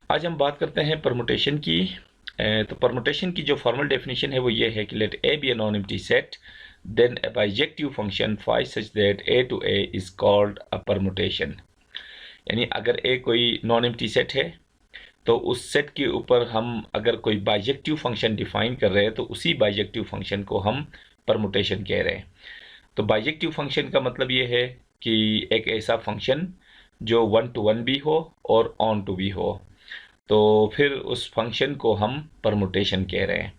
आज हम बात करते हैं परमुटेशन की। तो परमुटेशन की जो फॉर्मल डेफिनेशन है वो ये है कि let A be a non empty set then a bijective function phi such that A to A is called a permutation. यानी अगर ए कोई नॉन एम्प्टी सेट है तो उस सेट के ऊपर हम अगर कोई बाइजेक्टिव फंक्शन डिफाइन कर रहे हैं तो उसी बाइजेक्टिव फंक्शन को हम परमुटेशन कह रहे हैं। तो बाइजेक्टिव फंक्शन का मतलब ये है कि एक ऐसा फंक्शन जो 1 to 1 भी हो और ऑन टू भी हो, तो फिर उस फंक्शन को हम परमुटेशन कह रहे हैं।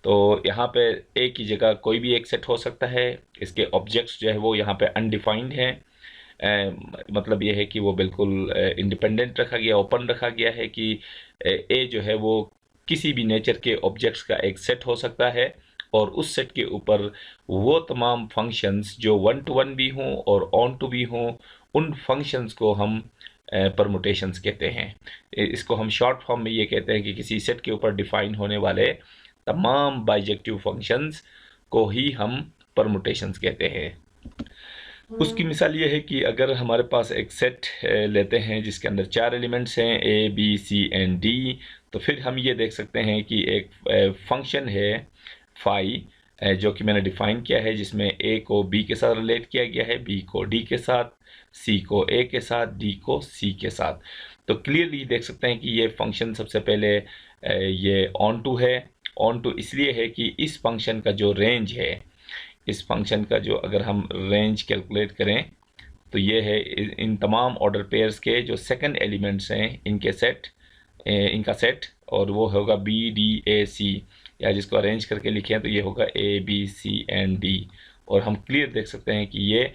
तो यहाँ पे ए की जगह कोई भी एक सेट हो सकता है, इसके ऑब्जेक्ट्स जो है वो यहाँ पे अनडिफाइंड हैं। मतलब ये है कि वो बिल्कुल इंडिपेंडेंट रखा गया, ओपन रखा गया है कि ए जो है वो किसी भी नेचर के ऑब्जेक्ट्स का एक सेट हो सकता है और उस सेट के ऊपर वो तमाम फंक्शंस जो 1 to 1 भी हों और ऑन टू भी हों, उन फंक्शंस को हम परमुटेशंस कहते हैं। इसको हम शॉर्ट फॉर्म में ये कहते हैं कि किसी सेट के ऊपर डिफाइन होने वाले तमाम बाइजेक्टिव फंक्शंस को ही हम परमुटेशंस कहते हैं। उसकी मिसाल ये है कि अगर हमारे पास एक सेट लेते हैं जिसके अंदर 4 एलिमेंट्स हैं A B C and D, तो फिर हम ये देख सकते हैं कि एक फंक्शन है फाई जो कि मैंने डिफाइन किया है, जिसमें ए को बी के साथ रिलेट किया गया है, बी को डी के साथ, सी को ए के साथ, डी को सी के साथ। तो क्लियरली देख सकते हैं कि ये फंक्शन सबसे पहले ये ऑन टू है। ऑन टू इसलिए है कि इस फंक्शन का जो रेंज है, इस फंक्शन का जो अगर हम रेंज कैलकुलेट करें तो ये है इन तमाम ऑर्डर पेयर्स के जो सेकंड एलिमेंट्स हैं इनका सेट, और वो होगा बी डी ए सी, या जिसको अरेंज करके लिखें तो ये होगा A B C and D. और हम क्लियर देख सकते हैं कि ये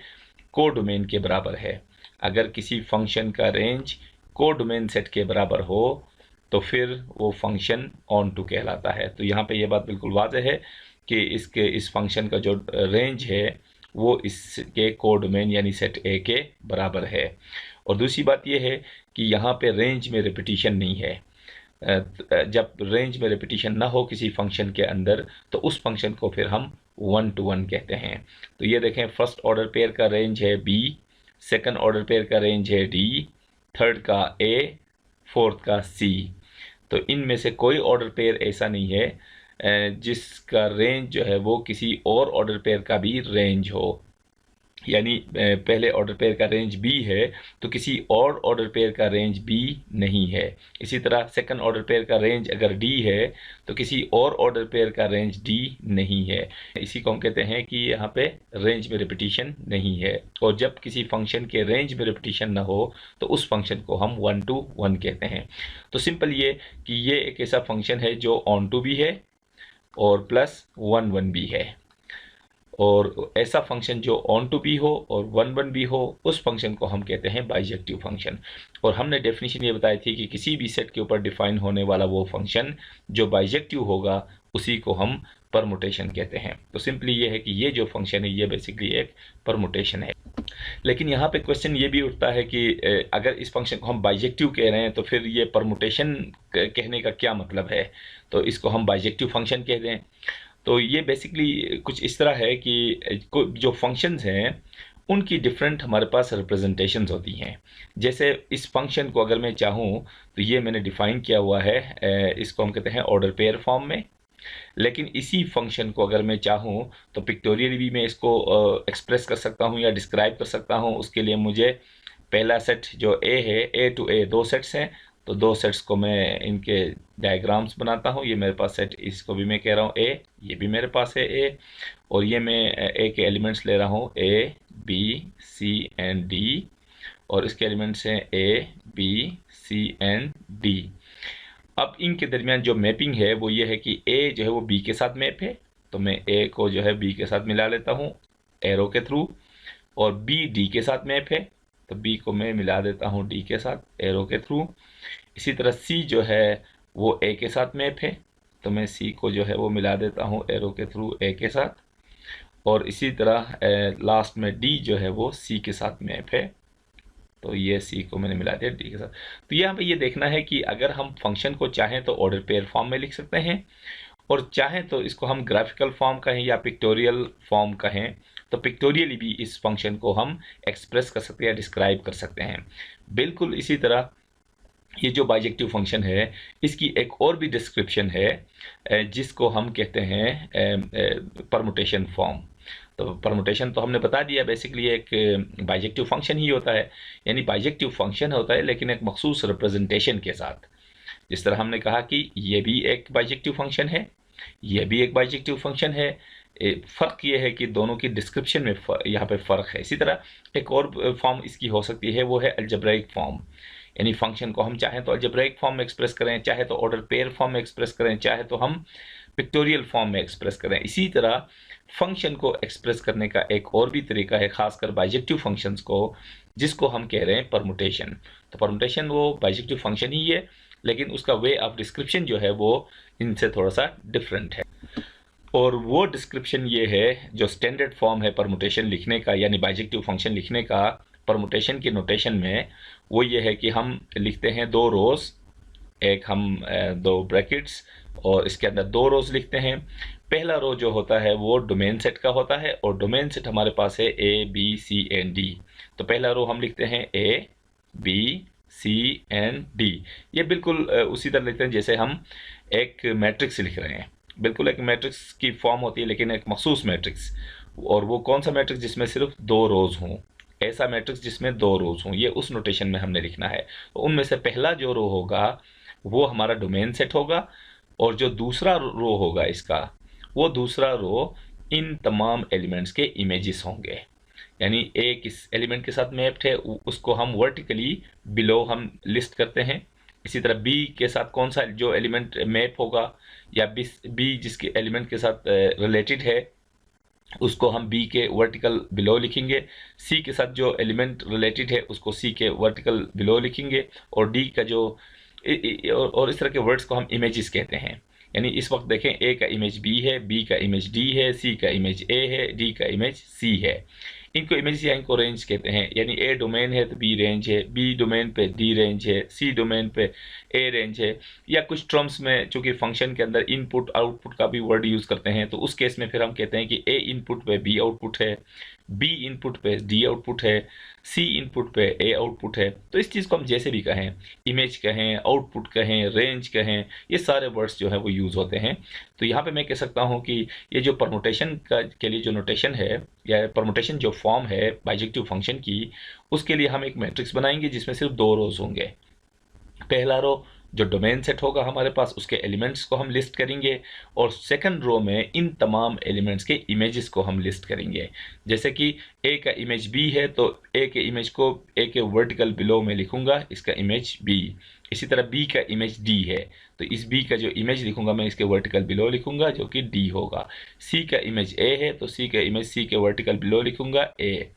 कोडोमेन के बराबर है। अगर किसी फंक्शन का रेंज कोडोमेन सेट के बराबर हो तो फिर वो फंक्शन ऑन टू कहलाता है। तो यहाँ पे ये बात बिल्कुल वाज़ेह है कि इस फंक्शन का जो रेंज है वो इसके कोडोमेन यानी सेट ए के बराबर है। और दूसरी बात ये है कि यहाँ पे रेंज में रिपीटिशन नहीं है। जब रेंज में रिपीटिशन ना हो किसी फंक्शन के अंदर तो उस फंक्शन को फिर हम 1 to 1 कहते हैं। तो ये देखें, फर्स्ट ऑर्डर पेयर का रेंज है बी, सेकंड ऑर्डर पेयर का रेंज है डी, थर्ड का ए, फोर्थ का सी। तो इनमें से कोई ऑर्डर पेयर ऐसा नहीं है जिसका रेंज जो है वो किसी और ऑर्डर पेयर का भी रेंज हो। यानी पहले ऑर्डर पेयर का रेंज बी है तो किसी और ऑर्डर पेयर का रेंज बी नहीं है। इसी तरह सेकंड ऑर्डर पेयर का रेंज अगर डी है तो किसी और ऑर्डर पेयर का रेंज डी नहीं है। इसी को हम कहते हैं कि यहाँ पे रेंज में रिपीटिशन नहीं है। और जब किसी फंक्शन के रेंज में रिपीटिशन ना हो तो उस फंक्शन को हम 1 to 1 कहते हैं। तो सिंपल ये कि ये एक ऐसा फंक्शन है जो ऑन टू भी है और प्लस 1 1 भी है। और ऐसा फंक्शन जो ऑन टू भी हो और 1 1 भी हो उस फंक्शन को हम कहते हैं बाइजेक्टिव फंक्शन। और हमने डेफिनेशन ये बताई थी कि किसी भी सेट के ऊपर डिफाइन होने वाला वो फंक्शन जो बाइजेक्टिव होगा उसी को हम परमुटेशन कहते हैं। तो सिंपली ये है कि ये जो फंक्शन है ये बेसिकली एक परमुटेशन है। लेकिन यहाँ पे क्वेश्चन ये भी उठता है कि अगर इस फंक्शन को हम बाइजेक्टिव कह रहे हैं तो फिर ये परमुटेशन कहने का क्या मतलब है। तो इसको हम बाइजेक्टिव फंक्शन कह दें तो ये बेसिकली कुछ इस तरह है कि जो फंक्शंस हैं उनकी डिफरेंट हमारे पास रिप्रेजेंटेशंस होती हैं। जैसे इस फंक्शन को अगर मैं चाहूँ तो ये मैंने डिफ़ाइन किया हुआ है, इसको हम कहते हैं ऑर्डर पेयर फॉर्म में। लेकिन इसी फंक्शन को अगर मैं चाहूँ तो पिक्टोरियली भी मैं इसको एक्सप्रेस कर सकता हूँ या डिस्क्राइब कर सकता हूँ। उसके लिए मुझे पहला सेट जो ए है, ए टू ए 2 सेट्स हैं, तो 2 सेट्स को मैं इनके डायग्राम्स बनाता हूँ। ये मेरे पास सेट, इसको भी मैं कह रहा हूँ ए, ये भी मेरे पास है ए, और ये मैं ए के एलिमेंट्स ले रहा हूँ A B C and D, और इसके एलिमेंट्स हैं A B C and D. अब इनके दरमियान जो मैपिंग है वो ये है कि ए जो है वो बी के साथ मैप है, तो मैं ए को जो है बी के साथ मिला लेता हूँ एरो के थ्रू, और बी डी के साथ मैप है तो बी को मैं मिला देता हूँ डी के साथ एरो के थ्रू। इसी तरह सी जो है वो ए के साथ मैप है तो मैं सी को जो है वो मिला देता हूँ एरो के थ्रू ए के साथ, और इसी तरह लास्ट में डी जो है वो सी के साथ मैप है तो ये सी को मैंने मिला दिया डी के साथ। तो यहाँ पे ये देखना है कि अगर हम फंक्शन को चाहें तो ऑर्डर पेयर फॉर्म में लिख सकते हैं, और चाहें तो इसको हम ग्राफिकल फॉर्म कहें या पिक्टोरियल फॉर्म कहें तो पिक्टोरियली भी इस फंक्शन को हम एक्सप्रेस कर सकते हैं या डिस्क्राइब कर सकते हैं। बिल्कुल इसी तरह ये जो बाइजेक्टिव फंक्शन है इसकी एक और भी डिस्क्रिप्शन है जिसको हम कहते हैं परमुटेशन फॉर्म। तो परमुटेशन तो हमने बता दिया, बेसिकली एक बाइजेक्टिव फंक्शन ही होता है, यानी बाइजेक्टिव फंक्शन होता है लेकिन एक मखसूस रिप्रेजेंटेशन के साथ। जिस तरह हमने कहा कि ये भी एक बाइजेक्टिव फंक्शन है, ये भी एक बाइजेक्टिव फंक्शन है, फ़र्क ये है कि दोनों की डिस्क्रिप्शन में यहाँ पे फ़र्क है। इसी तरह एक और फॉर्म इसकी हो सकती है, वो है अलजेब्राइक फॉर्म, यानी फंक्शन को हम चाहें तो अलजेब्राइक फॉर्म में एक्सप्रेस करें, चाहे तो ऑर्डर पेयर फॉर्म में एक्सप्रेस करें, चाहे तो हम पिक्टोरियल फॉर्म में एक्सप्रेस करें। इसी तरह फंक्शन को एक्सप्रेस करने का एक और भी तरीका है, खासकर बाइजेक्टिव फंक्शंस को, जिसको हम कह रहे हैं परमुटेशन। तो परमुटेशन वो बाइजेक्टिव फंक्शन ही है, लेकिन उसका वे ऑफ डिस्क्रिप्शन जो है वो इनसे थोड़ा सा डिफरेंट है। और वो डिस्क्रिप्शन ये है, जो स्टैंडर्ड फॉर्म है परमुटेशन लिखने का, यानी बाइजेक्टिव फंक्शन लिखने का परमुटेशन की नोटेशन में, वो ये है कि हम लिखते हैं दो रोज, एक हम दो ब्रैकेट्स और इसके अंदर दो रोज लिखते हैं। पहला रो जो होता है वो डोमेन सेट का होता है, और डोमेन सेट हमारे पास है A B C and D. तो पहला रो हम लिखते हैं A B C and D. ये बिल्कुल उसी तरह लिखते हैं जैसे हम एक मैट्रिक्स लिख रहे हैं। बिल्कुल एक मैट्रिक्स की फॉर्म होती है, लेकिन एक मखसूस मैट्रिक्स। और वो कौन सा मैट्रिक्स? जिसमें सिर्फ दो रोज हों, ऐसा मैट्रिक्स जिसमें दो रोज हों, ये उस नोटेशन में हमने लिखना है। तो उनमें से पहला जो रो होगा वो हमारा डोमेन सेट होगा, और जो दूसरा रो होगा इसका, वो दूसरा रो इन तमाम एलिमेंट्स के इमेजेस होंगे। यानी ए किस एलिमेंट के साथ मैप्ड है उसको हम वर्टिकली बिलो हम लिस्ट करते हैं। इसी तरह बी के साथ कौन सा जो एलिमेंट मैप होगा, या बी जिसके एलिमेंट के साथ रिलेटेड है, उसको हम बी के वर्टिकल बिलो लिखेंगे। सी के साथ जो एलिमेंट रिलेटेड है उसको सी के वर्टिकल बिलो लिखेंगे। और डी का जो और इस तरह के वर्ड्स को हम इमेजेस कहते हैं। यानी इस वक्त देखें, ए का इमेज बी है, बी का इमेज डी है, सी का इमेज ए है, डी का इमेज सी है। इनको इमेज या इनको रेंज कहते हैं। यानी ए डोमेन है तो बी रेंज है, बी डोमेन पे डी रेंज है, सी डोमेन पे ए रेंज है। या कुछ टर्म्स में चूंकि फंक्शन के अंदर इनपुट आउटपुट का भी वर्ड यूज करते हैं, तो उस केस में फिर हम कहते हैं कि ए इनपुट पे बी आउटपुट है, बी इनपुट पे डी आउटपुट है, सी इनपुट पे ए आउटपुट है। तो इस चीज़ को हम जैसे भी कहें, इमेज कहें, आउटपुट कहें, रेंज कहें, ये सारे वर्ड्स जो है वो यूज़ होते हैं। तो यहाँ पे मैं कह सकता हूँ कि ये जो परमुटेशन का के लिए जो नोटेशन है, या परमुटेशन जो फॉर्म है बाइजेक्टिव फंक्शन की, उसके लिए हम एक मैट्रिक्स बनाएंगे जिसमें सिर्फ दो रोज होंगे। पहला रो जो डोमेन सेट होगा हमारे पास, उसके एलिमेंट्स को हम लिस्ट करेंगे, और सेकंड रो में इन तमाम एलिमेंट्स के इमेजेस को हम लिस्ट करेंगे। जैसे कि ए का इमेज बी है, तो ए के इमेज को ए के वर्टिकल बिलो में लिखूंगा, इसका इमेज बी। इसी तरह बी का इमेज डी है, तो इस बी का जो इमेज लिखूंगा मैं इसके वर्टिकल बिलो लिखूंगा, जो कि डी होगा। सी का इमेज ए है, तो सी का इमेज सी के वर्टिकल बिलो लिखूंगा, ए।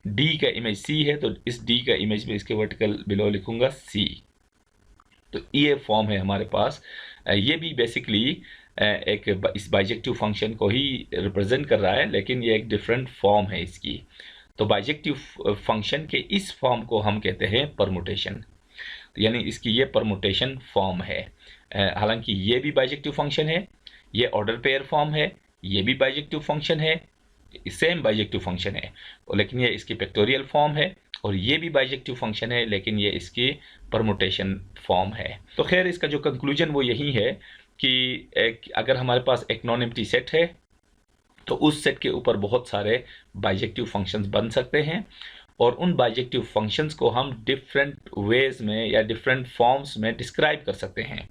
डी का इमेज सी है, तो इस डी का इमेज में इसके वर्टिकल बिलो लिखूंगा, सी। तो ये फॉर्म है हमारे पास। ये भी बेसिकली एक इस बाइजेक्टिव फंक्शन को ही रिप्रेजेंट कर रहा है, लेकिन ये एक डिफरेंट फॉर्म है इसकी। तो बाइजेक्टिव फंक्शन के इस फॉर्म को हम कहते हैं परमुटेशन। तो यानी इसकी ये परमुटेशन फॉर्म है। हालांकि ये भी बाइजेक्टिव फंक्शन है, ये ऑर्डर पेयर फॉर्म है, ये भी बाइजेक्टिव फंक्शन है, सेम बाइजेक्टिव फंक्शन है, लेकिन ये इसकी फैक्टोरियल फॉर्म है। और ये भी बाइजेक्टिव फंक्शन है, लेकिन ये इसकी परमुटेशन फॉर्म है। तो खैर इसका जो कंक्लूजन वो यही है कि अगर हमारे पास एक नॉन एम्प्टी सेट है, तो उस सेट के ऊपर बहुत सारे बाइजेक्टिव फंक्शंस बन सकते हैं, और उन बाइजेक्टिव फंक्शंस को हम डिफरेंट वेज में या डिफरेंट फॉर्म्स में डिस्क्राइब कर सकते हैं।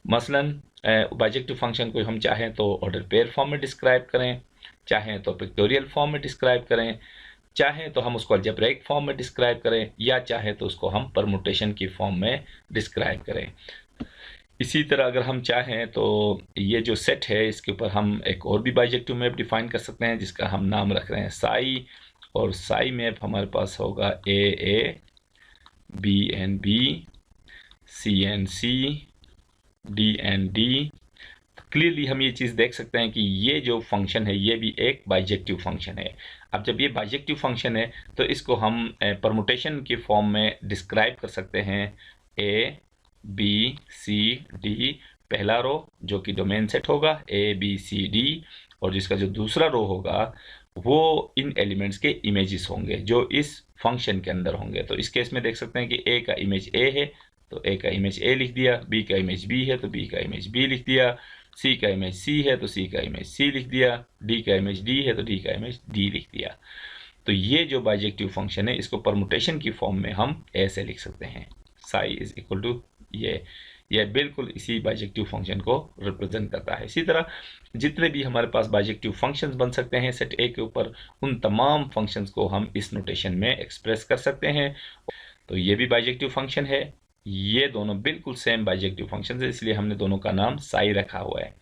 मसलन बाइजेक्टिव फंक्शन को हम चाहें तो ऑर्डर पेयर फॉर्म में डिस्क्राइब करें, चाहें तो पिक्टोरियल फॉर्म में डिस्क्राइब करें, चाहें तो हम उसको अलजेब्राइक फॉर्म में डिस्क्राइब करें, या चाहें तो उसको हम परमुटेशन की फॉर्म में डिस्क्राइब करें। इसी तरह अगर हम चाहें तो ये जो सेट है इसके ऊपर हम एक और भी बाइजेक्टिव मैप डिफाइन कर सकते हैं, जिसका हम नाम रख रहे हैं साई। और साई मैप हमारे पास होगा A A, B and B, C and C, D and D. Clearly हम ये चीज़ देख सकते हैं कि ये जो फंक्शन है ये भी एक बाइजेक्टिव फंक्शन है। अब जब ये बाइजेक्टिव फंक्शन है तो इसको हम परमुटेशन की फॉर्म में डिस्क्राइब कर सकते हैं। ए बी सी डी, पहला रो जो कि डोमेन सेट होगा ए बी सी डी, और जिसका जो दूसरा रो होगा वो इन एलिमेंट्स के इमेजेस होंगे जो इस फंक्शन के अंदर होंगे। तो इस केस में देख सकते हैं कि ए का इमेज ए है, तो ए का इमेज ए लिख दिया, बी का इमेज बी है तो बी का इमेज बी लिख दिया, सी का इमेज सी है तो सी का इमेज सी लिख दिया, डी का इमेज डी है तो डी का इमेज डी लिख दिया। तो ये जो बाइजेक्टिव फंक्शन है इसको परमुटेशन की फॉर्म में हम ऐसे लिख सकते हैं, साई इज इक्वल टू ये बिल्कुल इसी बाइजेक्टिव फंक्शन को रिप्रेजेंट करता है। इसी तरह जितने भी हमारे पास बाइजेक्टिव फंक्शंस बन सकते हैं सेट ए के ऊपर, उन तमाम फंक्शंस को हम इस नोटेशन में एक्सप्रेस कर सकते हैं। तो ये भी बाइजेक्टिव फंक्शन है, ये दोनों बिल्कुल सेम बाइजेक्टिव फंक्शन है, इसलिए हमने दोनों का नाम साई रखा हुआ है।